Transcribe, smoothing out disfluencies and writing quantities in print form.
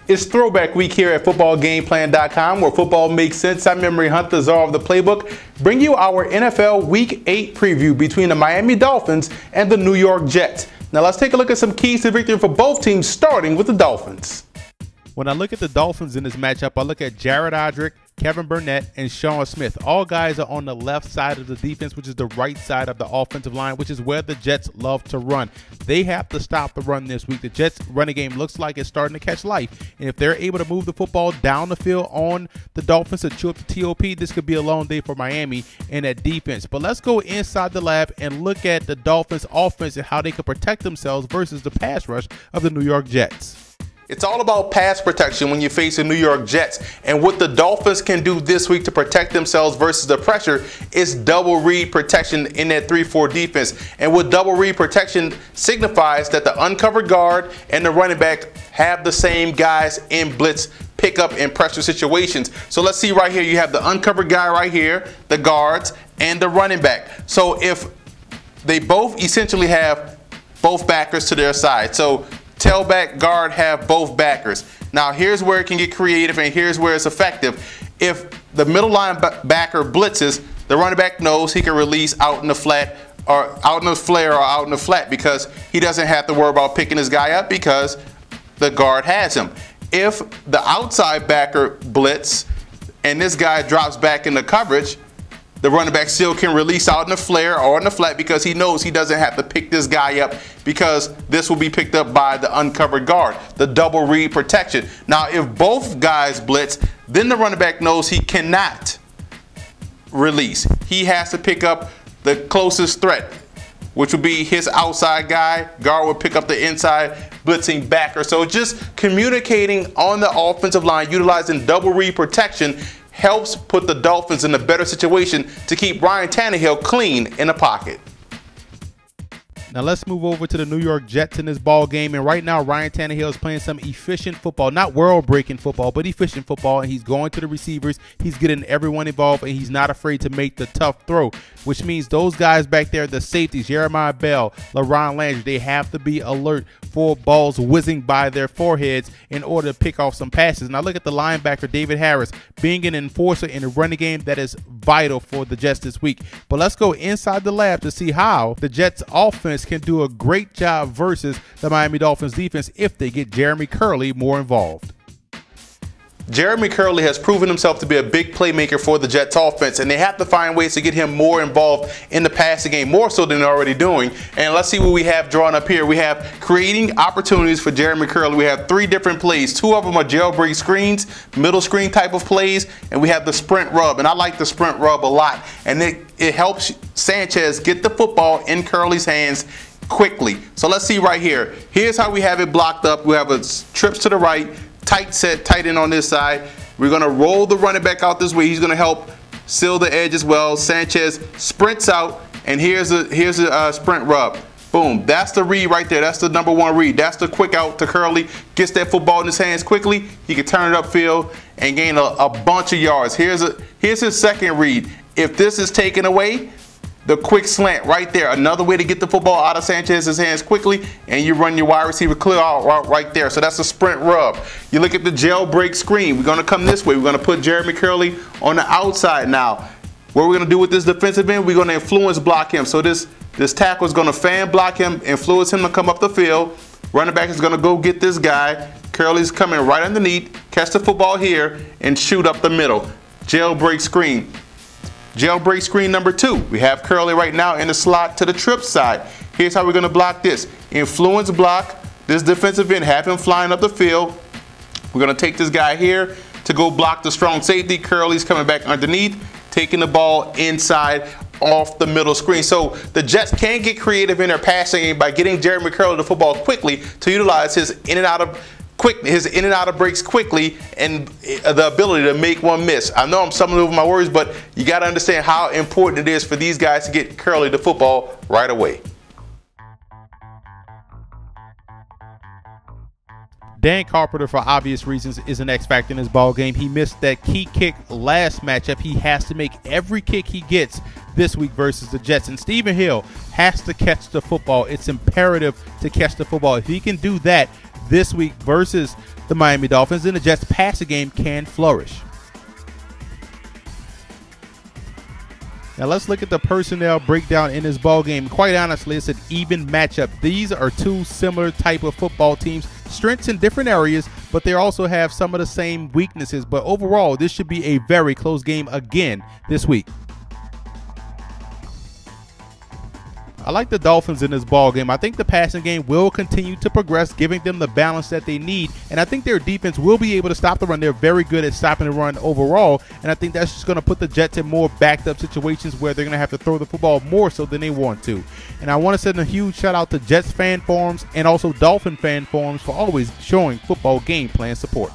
It's throwback week here at footballgameplan.com, where football makes sense. I'm Memory Hunt, the czar of the playbook. Bring you our NFL Week 8 preview between the Miami Dolphins and the New York Jets. Now let's take a look at some keys to victory for both teams, starting with the Dolphins. When I look at the Dolphins in this matchup, I look at Jared Odrick, Kevin Burnett, and Sean Smith. All guys are on the left side of the defense, which is the right side of the offensive line, which is where the Jets love to run. They have to stop the run this week. The Jets' running game looks like it's starting to catch life. And if they're able to move the football down the field on the Dolphins to chew up the TOP, this could be a long day for Miami in that defense. But let's go inside the lab and look at the Dolphins' offense and how they can protect themselves versus the pass rush of the New York Jets. It's all about pass protection when you face the New York Jets. And what the Dolphins can do this week to protect themselves versus the pressure is double read protection in that 3-4 defense. And what double read protection signifies that the uncovered guard and the running back have the same guys in blitz pickup and pressure situations. So let's see right here, you have the uncovered guy right here, the guards, and the running back. So if they both essentially have both backers to their side. So tailback, guard have both backers. Now here's where it can get creative and here's where it's effective. If the middle linebacker blitzes, the running back knows he can release out in the flat or out in the flare or out in the flat because he doesn't have to worry about picking his guy up because the guard has him. If the outside backer blitz and this guy drops back into coverage, the running back still can release out in the flare or in the flat because he knows he doesn't have to pick this guy up because this will be picked up by the uncovered guard, the double read protection. Now, if both guys blitz, then the running back knows he cannot release. He has to pick up the closest threat, which would be his outside guy. Guard will pick up the inside blitzing backer. So just communicating on the offensive line, utilizing double read protection helps put the Dolphins in a better situation to keep Ryan Tannehill clean in the pocket. Now let's move over to the New York Jets in this ball game. And right now, Ryan Tannehill is playing some efficient football, not world-breaking football, but efficient football. And he's going to the receivers. He's getting everyone involved, and he's not afraid to make the tough throw, which means those guys back there, the safeties, Jeremiah Bell, LaRon Landry, they have to be alert for balls whizzing by their foreheads in order to pick off some passes. Now look at the linebacker, David Harris, being an enforcer in a running game that is vital for the Jets this week. But let's go inside the lab to see how the Jets offense can do a great job versus the Miami Dolphins defense if they get Jeremy Curley more involved. Jeremy Curley has proven himself to be a big playmaker for the Jets offense, and they have to find ways to get him more involved in the passing game, more so than they're already doing. And let's see what we have drawn up here. We have creating opportunities for Jeremy Curley. We have 3 different plays. 2 of them are jailbreak screens, middle screen type of plays, and we have the sprint rub. And I like the sprint rub a lot. And it helps Sanchez get the football in Curley's hands quickly. So let's see right here. Here's how we have it blocked up. We have a trips to the right, tight set, tight end on this side. We're going to roll the running back out this way. He's going to help seal the edge as well. Sanchez sprints out, and here's a sprint rub. Boom. That's the read right there. That's the #1 read. That's the quick out to Curley. Gets that football in his hands quickly. He can turn it upfield and gain a bunch of yards. Here's his second read. If this is taken away, the quick slant right there. Another way to get the football out of Sanchez's hands quickly, and you run your wide receiver clear out right there. So that's a sprint rub. You look at the jailbreak screen. We're going to come this way. We're going to put Jeremy Curley on the outside now. What we're going to do with this defensive end, we're going to influence block him. So this tackle is going to fan block him, influence him to come up the field. Running back is going to go get this guy. Curley's coming right underneath, catch the football here, and shoot up the middle. Jailbreak screen. Jailbreak screen number 2. We have Curley right now in the slot to the trip side. Here's how we're going to block this. Influence block this defensive end, have him flying up the field. We're going to take this guy here to go block the strong safety. Curley's coming back underneath, taking the ball inside off the middle screen. So the Jets can get creative in their passing game by getting Jeremy Curley the football quickly to utilize his in and out of breaks quickly and the ability to make one miss. I know I'm stumbling over my words, but you got to understand how important it is for these guys to get Curley the football right away. Dan Carpenter, for obvious reasons, is an X factor in this ball game. He missed that key kick last matchup. He has to make every kick he gets this week versus the Jets. And Stephen Hill has to catch the football. It's imperative to catch the football. If he can do that this week versus the Miami Dolphins, then the Jets' passing game can flourish. Now let's look at the personnel breakdown in this ball game. Quite honestly, it's an even matchup. These are two similar type of football teams, strengths in different areas, but they also have some of the same weaknesses. But overall, this should be a very close game again this week. I like the Dolphins in this ball game. I think the passing game will continue to progress, giving them the balance that they need. And I think their defense will be able to stop the run. They're very good at stopping the run overall. And I think that's just going to put the Jets in more backed up situations where they're going to have to throw the football more so than they want to. And I want to send a huge shout out to Jets fan forums and also Dolphin fan forums for always showing football game plan support.